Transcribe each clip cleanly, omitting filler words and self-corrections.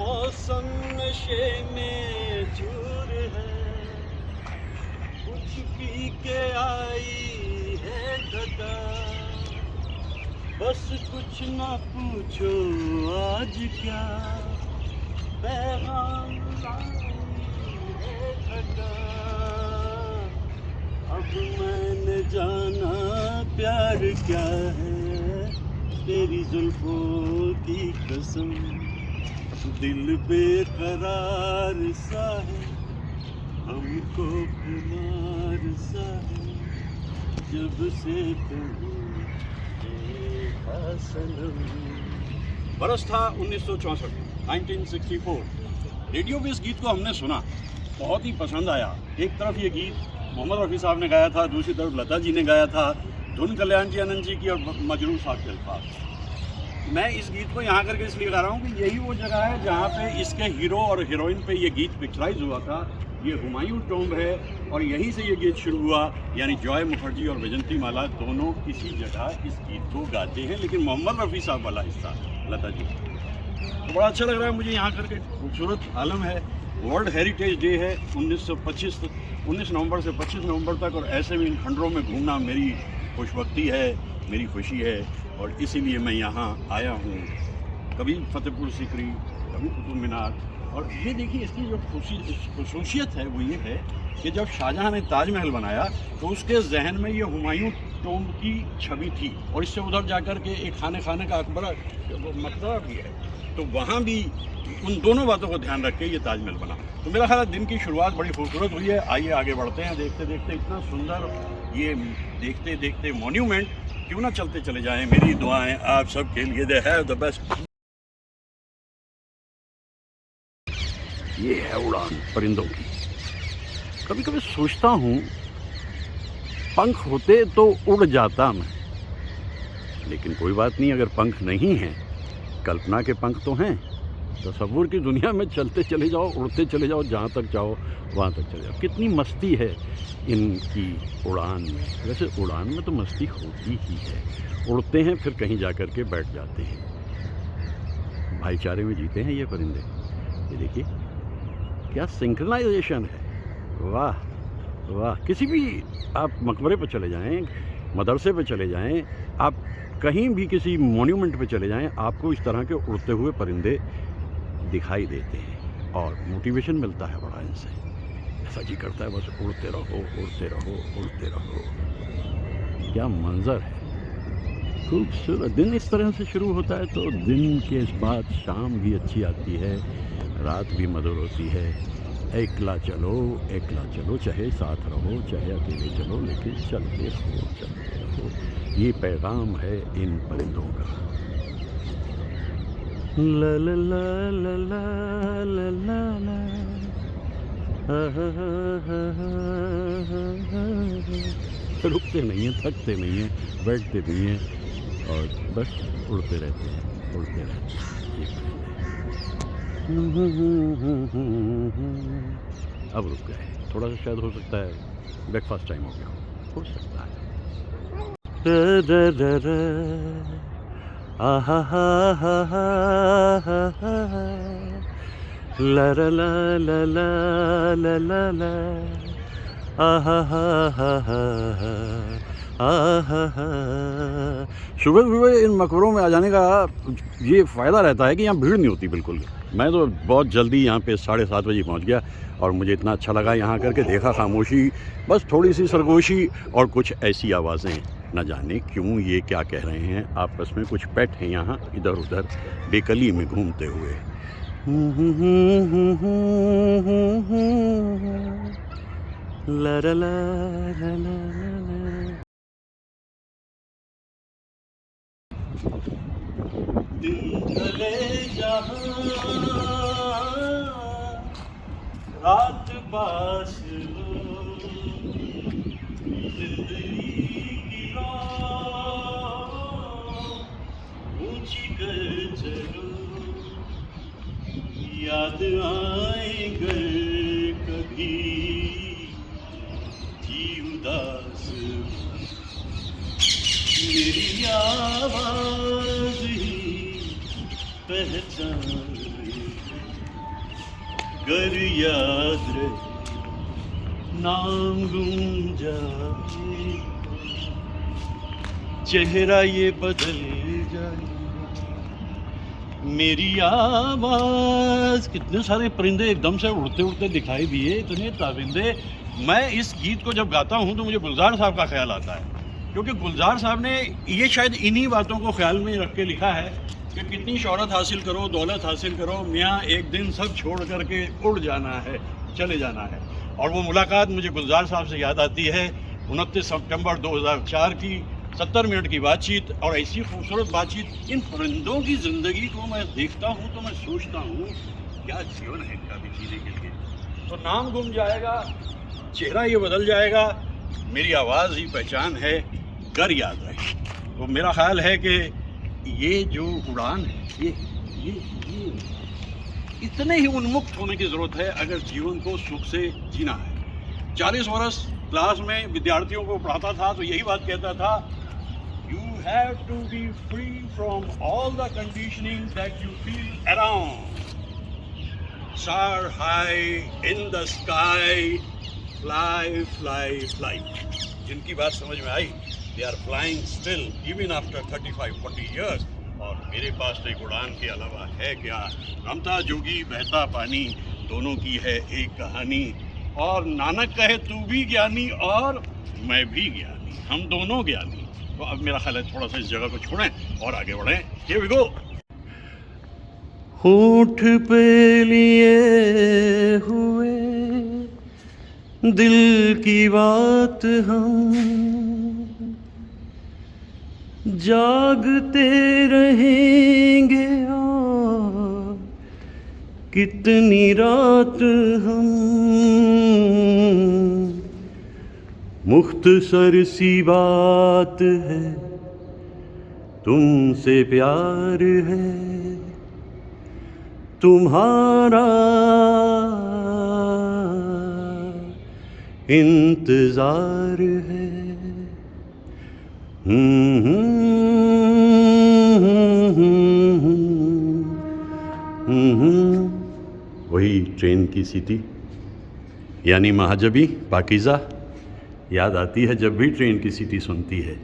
मौसम नशे में चूर है, कुछ पी के आई है गदा, बस कुछ ना पूछो आज क्या पैगाम लाई है घटा। अब मैंने जाना प्यार क्या है, तेरी जुल्फों की कसम, दिल बेकरार सा है, हमको बीमार सा है, जब से तुम्हें देखा सनम। बरस था 1964, 1964। रेडियो पे इस गीत को हमने सुना, बहुत ही पसंद आया। एक तरफ ये गीत मोहम्मद रफ़ी साहब ने गाया था, दूसरी तरफ लता जी ने गाया था, धुन कल्याण जी, आनंद जी की और मजरूर साहब के अल्फाज। मैं इस गीत को यहाँ करके इसलिए गा रहा हूँ कि यही वो जगह है जहाँ पे इसके हीरो और हीरोइन पे ये गीत पिक्चराइज हुआ था। ये हुमायूं टॉम्ब है और यहीं से ये गीत शुरू हुआ। यानी जॉय मुखर्जी और वैजंती माला दोनों इसी जगह इस गीत को गाते हैं, लेकिन मोहम्मद रफ़ी साहब वाला हिस्सा लता जी। तो बड़ा अच्छा लग रहा है मुझे यहाँ करके। खूबसूरत आलम है। वर्ल्ड हेरिटेज डे है 19 नवंबर से 25 नवंबर तक, और ऐसे में इन खंडरों में घूमना मेरी खुशबख्ती है, मेरी खुशी है, और इसीलिए मैं यहाँ आया हूँ। कभी फतेहपुर सीकरी, कभी कुतुब मीनार। और ये देखिए, इसकी जो खसूसियत है वो ये है कि जब शाहजहाँ ने ताजमहल बनाया तो उसके जहन में ये हुमायूं टॉम्ब की छवि थी, और इससे उधर जाकर के एक खाने का अकबरा मकबरा भी है, तो वहाँ भी उन दोनों बातों को ध्यान रख के ये ताजमहल बना। तो मेरा ख्याल है दिन की शुरुआत बड़ी खूबसूरत हुई है। आइए आगे बढ़ते हैं। देखते देखते इतना सुंदर ये देखते देखते मॉन्यूमेंट क्यों ना चलते चले जाएं। मेरी दुआएं आप सबके लिए, दे हैव द बेस्ट। ये है उड़ान परिंदों की। कभी कभी सोचता हूँ पंख होते तो उड़ जाता मैं, लेकिन कोई बात नहीं, अगर पंख नहीं हैं, कल्पना के पंख तो हैं। तसव्वुर की दुनिया में चलते चले जाओ, उड़ते चले जाओ, जहाँ तक जाओ वहाँ तक चले जाओ। कितनी मस्ती है इनकी उड़ान में। वैसे उड़ान में तो मस्ती होती ही है। उड़ते हैं फिर कहीं जा कर के बैठ जाते हैं। भाईचारे में जीते हैं ये परिंदे। ये देखिए क्या सिंक्रोनाइजेशन है। वाह वाह। किसी भी आप मकबरे पर चले जाएं, मदरसे पे चले जाएं, आप कहीं भी किसी मॉन्यूमेंट पे चले जाएं, आपको इस तरह के उड़ते हुए परिंदे दिखाई देते हैं और मोटिवेशन मिलता है बड़ा इनसे। ऐसा जी करता है बस उड़ते रहो, उड़ते रहो, उड़ते रहो। क्या मंजर है, खूबसूरत। दिन इस तरह से शुरू होता है तो दिन के बाद शाम भी अच्छी आती है, रात भी मधुर होती है। एकला चलो, चाहे साथ रहो चाहे अकेले चलो, लेकिन चलते रहो, चलते रहो। ये पैगाम है इन परिंदों का। ला ला ला ला ला ला ला ला, रुकते नहीं हैं, थकते नहीं हैं, बैठते नहीं हैं, और बस उड़ते रहते हैं, उड़ते रहते हैं। ये अब रुक गए। थोड़ा सा शायद हो सकता है ब्रेकफास्ट टाइम हो गया हो सकता है। आहा हा हा हा हा, ला ला ला ला ला ला ला, आहा हा हा हा हा। सुबह सुबह इन मकबरों में आ जाने का ये फ़ायदा रहता है कि यहाँ भीड़ नहीं होती बिल्कुल। मैं तो बहुत जल्दी यहाँ पे 7:30 बजे पहुँच गया, और मुझे इतना अच्छा लगा यहाँ करके। देखा खामोशी, बस थोड़ी सी सरगोशी और कुछ ऐसी आवाज़ें, न जाने क्यों ये क्या कह रहे हैं आपस में। कुछ पेट हैं यहाँ इधर उधर बेकली में घूमते हुए। ला ला ला ला ला। दिन ढले जहाँ रात पास हो, जिंदगी की राह ऊंची कर चलो, याद आएगा कभी जी उदास मेरी आवाज़ ही पहचान। गर याद रहे नाम गुम जाए, चेहरा ये बदल जाए, मेरी आवाज। कितने सारे परिंदे एकदम से उड़ते उड़ते दिखाई दिए, इतने ताबिंदे। मैं इस गीत को जब गाता हूँ तो मुझे गुलजार साहब का ख्याल आता है, क्योंकि गुलजार साहब ने ये शायद इन्हीं बातों को ख्याल में रख के लिखा है कि कितनी शोहरत हासिल करो, दौलत हासिल करो, मियाँ एक दिन सब छोड़ करके उड़ जाना है, चले जाना है। और वो मुलाकात मुझे गुलजार साहब से याद आती है 29 सितंबर 2004 की 70 मिनट की बातचीत। और ऐसी खूबसूरत बातचीत। इन परिंदों की ज़िंदगी को मैं देखता हूँ तो मैं सोचता हूँ क्या जीवन है इनका भी जीने के लिए। तो नाम गुम जाएगा, चेहरा ये बदल जाएगा, मेरी आवाज़ ही पहचान है, गर याद रहे। तो मेरा ख्याल है कि ये जो उड़ान है ये इतने ही उन्मुक्त होने की ज़रूरत है अगर जीवन को सुख से जीना है। 40 वर्ष क्लास में विद्यार्थियों को पढ़ाता था तो यही बात कहता था, you have to be free from all the conditioning that you feel around, soar high in the sky, fly fly fly। जिनकी बात समझ में आई, they are flying still even after 35-40 years। और मेरे पास तो एक उड़ान के अलावा है क्या, रमता जोगी बहता पानी, दोनों की है एक कहानी। और नानक कहे तू भी ज्ञानी और मैं भी ज्ञानी, हम दोनों ज्ञानी। तो अब मेरा ख्याल है थोड़ा सा इस जगह को छोड़ें और आगे बढ़ें। Here we go। होठ पे लिए हुए दिल की बात हम जागते रहेंगे और कितनी रात हम, मुख्तसर सी बात है तुमसे प्यार है, तुम्हारा इंतजार है। वही ट्रेन की सीटी यानी महाजबी पाकीज़ा याद आती है जब भी ट्रेन की सीटी सुनती है।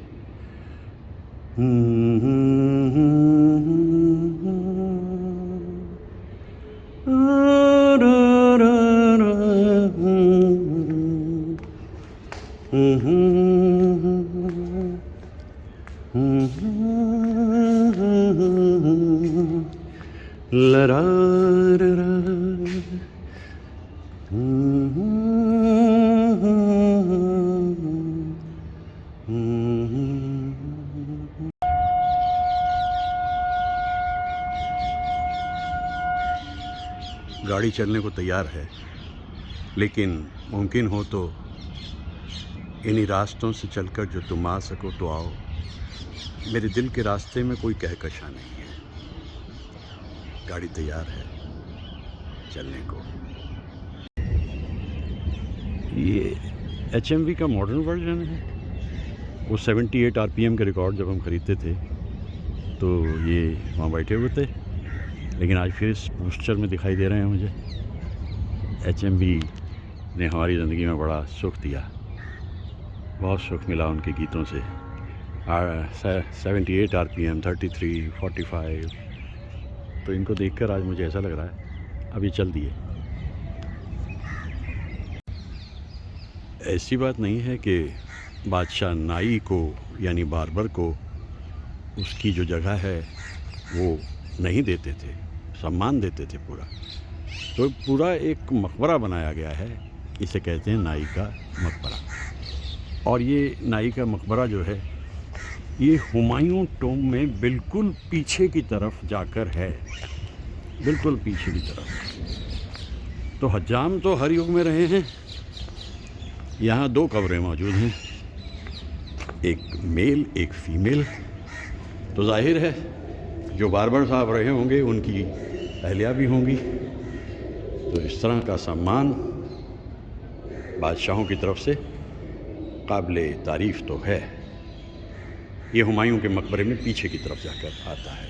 गाड़ी चलने को तैयार है, लेकिन मुमकिन हो तो इन्हीं रास्तों से चलकर जो तुम आ सको तो आओ। मेरे दिल के रास्ते में कोई कहकशा नहीं है, गाड़ी तैयार है चलने को। ये HMV का मॉडर्न वर्जन है। वो 78 RPM के रिकॉर्ड जब हम ख़रीदते थे तो ये वहाँ बैठे हुए थे, लेकिन आज फिर इस पोस्चर में दिखाई दे रहे हैं मुझे। HMV ने हमारी ज़िंदगी में बड़ा सुख दिया, बहुत सुख मिला उनके गीतों से। 78 RPM, 33, 45, तो इनको देखकर आज मुझे ऐसा लग रहा है अब ये चल दिए। ऐसी बात नहीं है कि बादशाह नाई को यानी बार्बर को उसकी जो जगह है वो नहीं देते थे, सम्मान देते थे पूरा। तो पूरा एक मकबरा बनाया गया है, इसे कहते हैं नाई का मकबरा। और ये नाई का मकबरा जो है ये हुमायूं टॉम में बिल्कुल पीछे की तरफ जाकर है, बिल्कुल पीछे की तरफ। तो हज्जाम तो हर युग में रहे हैं। यहाँ 2 कब्रें मौजूद हैं, एक मेल एक फीमेल। तो जाहिर है जो बार्बर साहब रहे होंगे उनकी अहलिया भी होंगी। तो इस तरह का सम्मान बादशाहों की तरफ से काबिले तारीफ़ तो है। ये हुमायूं के मकबरे में पीछे की तरफ जाकर आता है।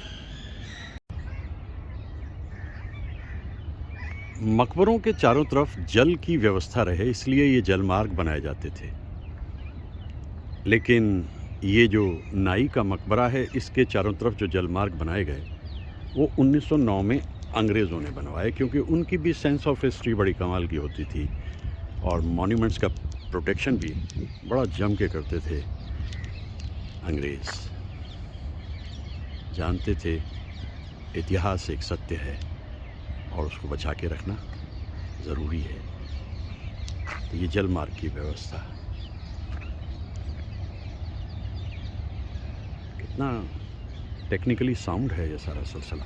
मकबरों के चारों तरफ जल की व्यवस्था रहे इसलिए ये जलमार्ग बनाए जाते थे। लेकिन ये जो नाई का मकबरा है इसके चारों तरफ जो जलमार्ग बनाए गए वो 1909 में अंग्रेज़ों ने बनवाए, क्योंकि उनकी भी सेंस ऑफ हिस्ट्री बड़ी कमाल की होती थी और मॉन्यूमेंट्स का प्रोटेक्शन भी बड़ा जम के करते थे। अंग्रेज़ जानते थे इतिहास एक सत्य है और उसको बचा के रखना ज़रूरी है। तो ये जलमार्ग की व्यवस्था कितना टेक्निकली साउंड है ये सारा सिलसिला।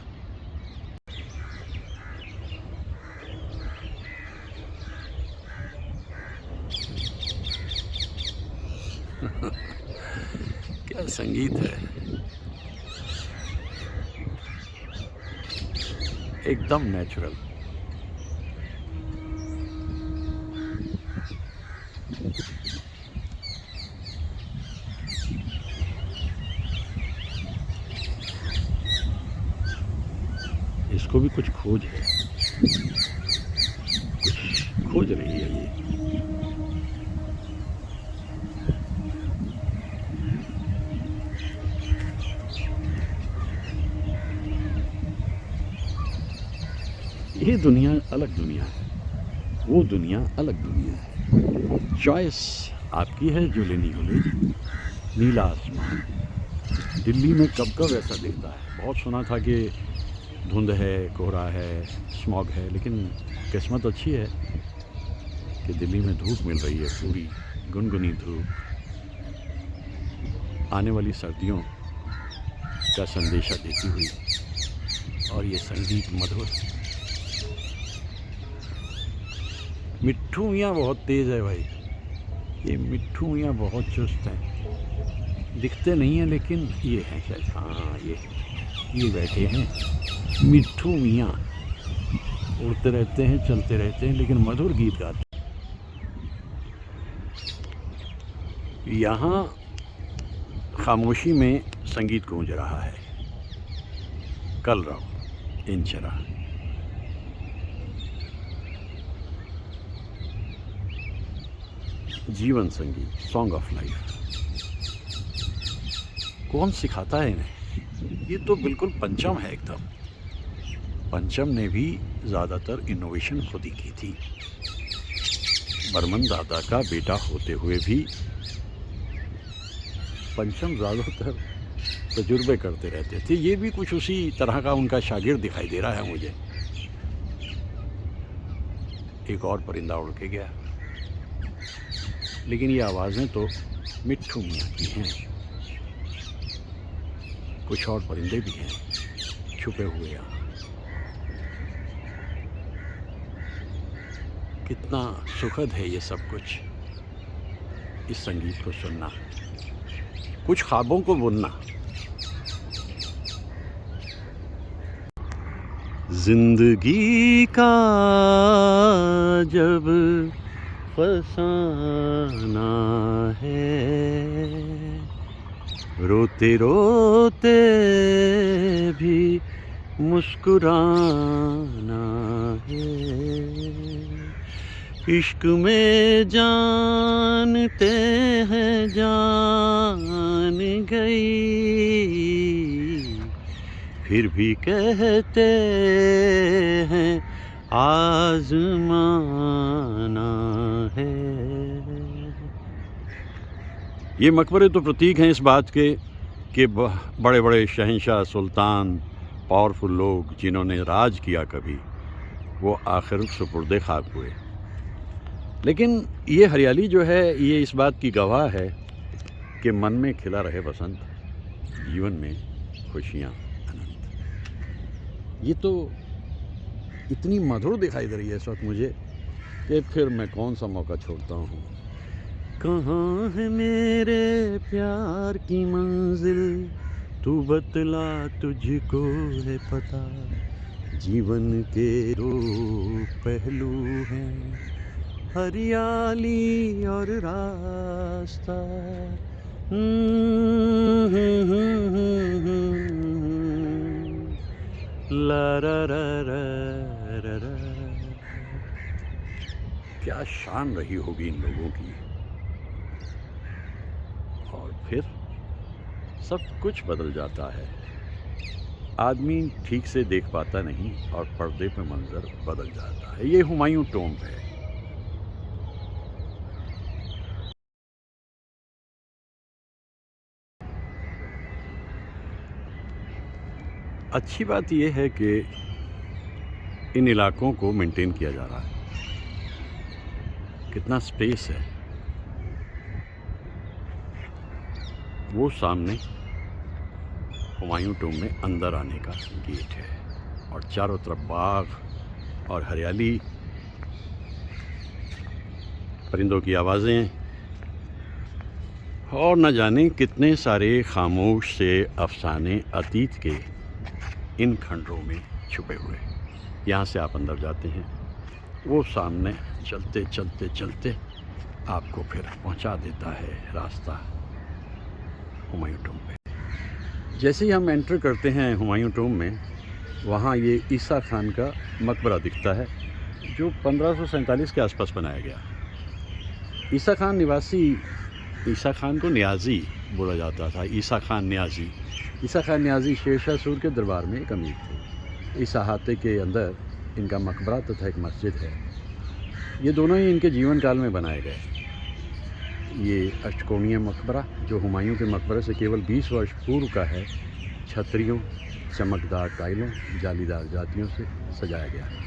क्या संगीत है, एकदम नेचुरल। इसको भी कुछ खोज है, कुछ खोज रही है ये। ये दुनिया अलग दुनिया है, वो दुनिया अलग दुनिया है। चॉइस आपकी है, जो लेनी हो लीजिए। नीला आसमान दिल्ली में कब कब ऐसा दिखता है। बहुत सुना था कि धुंध है, कोहरा है, स्मॉग है, लेकिन किस्मत अच्छी है कि दिल्ली में धूप मिल रही है, पूरी गुनगुनी धूप। आने वाली सर्दियों का संदेशा देती हुई, और ये संगीत मधुर। मिट्ठू मियाँ बहुत तेज़ है भाई, ये मिट्ठू मियाँ बहुत चुस्त हैं। दिखते नहीं हैं लेकिन ये हैं शायद, हाँ ये बैठे हैं मिट्ठू मियाँ। उड़ते रहते हैं, चलते रहते हैं, लेकिन मधुर गीत गाते हैं। यहाँ खामोशी में संगीत गूंज रहा है। कलरव इंचरा। जीवन संगीत, सॉन्ग ऑफ लाइफ। कौन सिखाता है इन्हें? ये तो बिल्कुल पंचम है एकदम। पंचम ने भी ज़्यादातर इनोवेशन खुद ही की थी। बर्मन दादा का बेटा होते हुए भी पंचम ज़्यादातर तजुर्बे करते रहते थे। ये भी कुछ उसी तरह का उनका शागिर्द दिखाई दे रहा है मुझे। एक और परिंदा उड़ के गया, लेकिन ये आवाज़ें तो मिट्ठू मियाँ की हैं। कुछ और परिंदे भी हैं छुपे हुए यहाँ। कितना सुखद है ये सब कुछ, इस संगीत को सुनना, कुछ ख्वाबों को बुनना। जिंदगी का जब फसाना है, रोते रोते भी मुस्कुराना है। इश्क में जानते हैं जान गई, फिर भी कहते हैं आज़माना है। ये मकबरे तो प्रतीक हैं इस बात के कि बड़े बड़े शहंशाह, सुल्तान, पावरफुल लोग जिन्होंने राज किया कभी, वो आखिर सुपुर्दे खाक हुए। लेकिन ये हरियाली जो है ये इस बात की गवाह है कि मन में खिला रहे बसंत, जीवन में खुशियाँ अनंत। ये तो इतनी मधुर दिखाई दे रही है इस वक्त मुझे कि फिर मैं कौन सा मौका छोड़ता हूँ। कहाँ है मेरे प्यार की मंजिल, तू बतला तुझको है पता। जीवन के दो पहलू हैं, हरियाली और रास्ता। ला रा रा रा रा रा। क्या शान रही होगी इन लोगों की। और फिर सब कुछ बदल जाता है, आदमी ठीक से देख पाता नहीं और पर्दे पे मंजर बदल जाता है। ये हुमायूं टॉम्ब है। अच्छी बात यह है कि इन इलाकों को मेंटेन किया जा रहा है। कितना स्पेस है। वो सामने हुमायूं टॉम्ब में अंदर आने का गेट है और चारों तरफ बाग और हरियाली, परिंदों की आवाज़ें और न जाने कितने सारे खामोश से अफसाने अतीत के इन खंडरों में छुपे हुए। यहाँ से आप अंदर जाते हैं, वो सामने चलते चलते चलते आपको फिर पहुँचा देता है रास्ता हुमायूं टॉम्ब पे। जैसे ही हम एंटर करते हैं हुमायूं टॉम्ब में, वहाँ ये ईसा खान का मकबरा दिखता है जो 1547 के आसपास बनाया गया। ईसा खान निवासी, ईसा खान को न्याजी बोला जाता था, ईसा खान न्याजी। ईसा खान न्याजी शेरशाह सूर के दरबार में एक अमीर थे। इस अहाते के अंदर इनका मकबरा तथा एक मस्जिद है। ये दोनों ही इनके जीवन काल में बनाए गए। ये अष्टकोणीय मकबरा जो हुमायूं के मकबरे से केवल 20 वर्ष पूर्व का है, छतरियों, चमकदार टाइलों, जालीदार जातियों से सजाया गया है।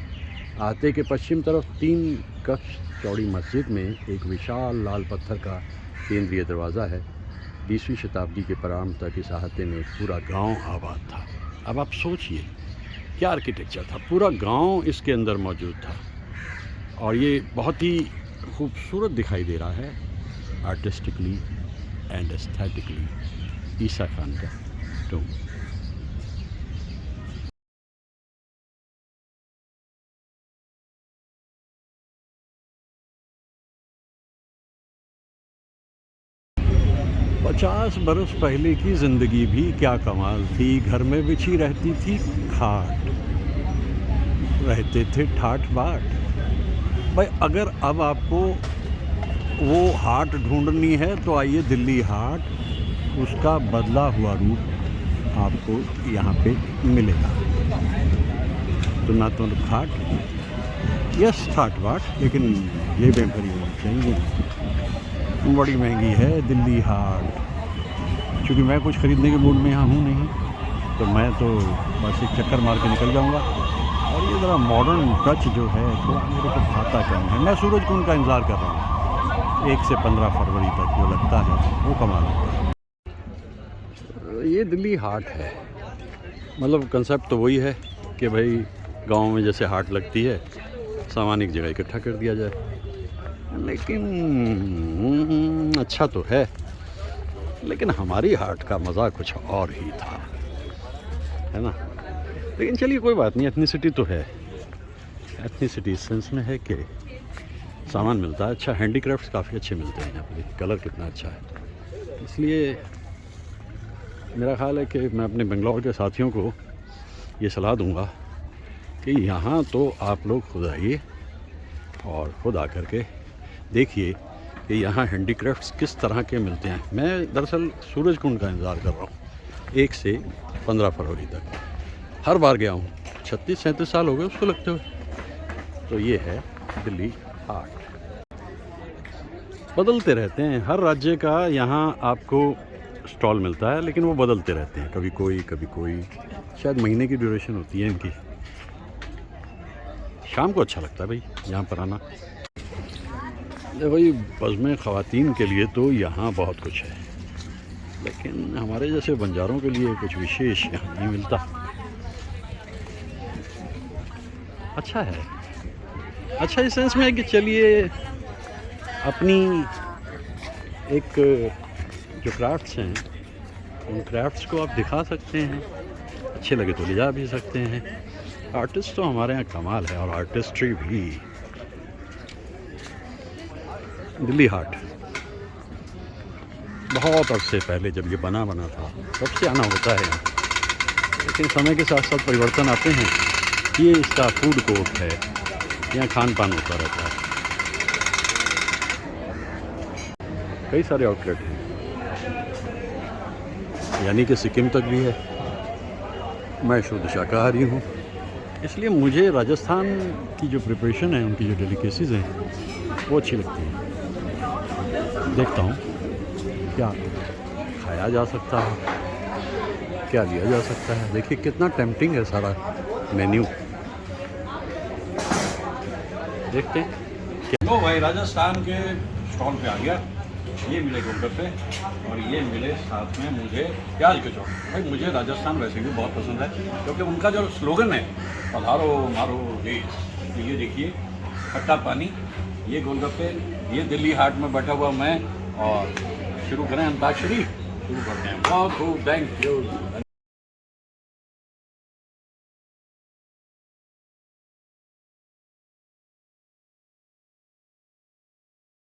अहाते के पश्चिम तरफ 3 कक्ष चौड़ी मस्जिद में एक विशाल लाल पत्थर का केंद्रीय दरवाज़ा है। 20वीं शताब्दी के प्रारंभ तक इस अहाते में पूरा गांव आबाद था। अब आप सोचिए क्या आर्किटेक्चर था, पूरा गांव इसके अंदर मौजूद था और ये बहुत ही खूबसूरत दिखाई दे रहा है आर्टिस्टिकली एंड एस्थेटिकली। ईसा खान का टॉम्ब। पचास बरस पहले की ज़िंदगी भी क्या कमाल थी। घर में बिछी रहती थी खाट, रहते थे ठाठ बाट। भाई अगर अब आपको वो हाट ढूंढनी है तो आइए दिल्ली हाट, उसका बदला हुआ रूप आपको यहाँ पे मिलेगा। तो ना तो खाट, यस ठाठ बाट, लेकिन जेबें भरी होनी चाहिए। बड़ी महंगी है दिल्ली हाट। क्योंकि मैं कुछ ख़रीदने के मूड में यहाँ हूँ नहीं, तो मैं तो बस एक चक्कर मार के निकल जाऊँगा। और ये ज़रा मॉडर्न टच जो है थोड़ा मेरे को भाता कम है। मैं सूरजकुंड का इंतज़ार कर रहा हूँ, 1 से 15 फरवरी तक जो लगता है वो कमाल होता है। ये दिल्ली हाट है, मतलब कंसेप्ट तो वही है कि भाई गांव में जैसे हाट लगती है, सामान एक जगह इकट्ठा कर दिया जाए। लेकिन अच्छा तो है, लेकिन हमारी हाट का मज़ा कुछ और ही था, है ना। लेकिन चलिए कोई बात नहीं, एथनिसिटी तो है। एथनिसिटी इस सेंस में है कि सामान मिलता है अच्छा, हैंडीक्राफ्ट्स काफ़ी अच्छे मिलते हैं यहाँ पे। कलर कितना अच्छा है। इसलिए मेरा ख्याल है कि मैं अपने बेंगलोर के साथियों को ये सलाह दूंगा कि यहाँ तो आप लोग खुद आइए और खुद आकर के देखिए कि यहाँ हैंडीक्राफ्ट्स किस तरह के मिलते हैं। मैं दरअसल सूरजकुंड का इंतज़ार कर रहा हूँ 1 से 15 फरवरी तक। हर बार गया हूँ, 36-37 साल हो गए उसको लगते हुए। तो ये है दिल्ली हाट। बदलते रहते हैं, हर राज्य का यहाँ आपको स्टॉल मिलता है, लेकिन वो बदलते रहते हैं, कभी कोई कभी कोई। शायद महीने की ड्यूरेशन होती है इनकी। शाम को अच्छा लगता है भाई यहाँ पर आना। भाई बज़्म ख़वातीन के लिए तो यहाँ बहुत कुछ है, लेकिन हमारे जैसे बंजारों के लिए कुछ विशेष यहाँ नहीं मिलता। अच्छा है, अच्छा इस सेंस में है कि चलिए अपनी एक जो क्राफ्ट्स हैं उन क्राफ्ट्स को आप दिखा सकते हैं, अच्छे लगे तो ले जा भी सकते हैं। आर्टिस्ट तो हमारे यहाँ कमाल है, और आर्टिस्ट्री भी। दिल्ली हाट बहुत अरसे पहले जब ये बना था तब से आना होता है यहाँ, लेकिन समय के साथ साथ परिवर्तन आते हैं। ये इसका फूड कोर्ट है, यहाँ खान पान होता रहता है। कई सारे आउटलेट हैं, यानी कि सिक्किम तक भी है। मैं शुद्ध शाकाहारी हूँ, इसलिए मुझे राजस्थान की जो प्रिपरेशन है, उनकी जो डेलिकेसीज़ हैं वो अच्छी लगती हैं। देखता हूँ क्या खाया जा सकता है, क्या लिया जा सकता है। देखिए कितना टेम्पटिंग है सारा मेन्यू। देखते हैं। तो भाई राजस्थान के स्टॉल पे आ गया। ये मिले गोलगप्पे और ये मिले साथ में मुझे प्याज कचौड़। भाई मुझे राजस्थान वैसे भी बहुत पसंद है, क्योंकि उनका जो स्लोगन है पधारो मारो देश। तो ये देखिए खट्टा पानी, ये गोलगप्पे, ये दिल्ली हाट में बैठा हुआ मैं, और शुरू करें अंताक्षरी। शुरू करते हैं। बहुत खूब, थैंक यू।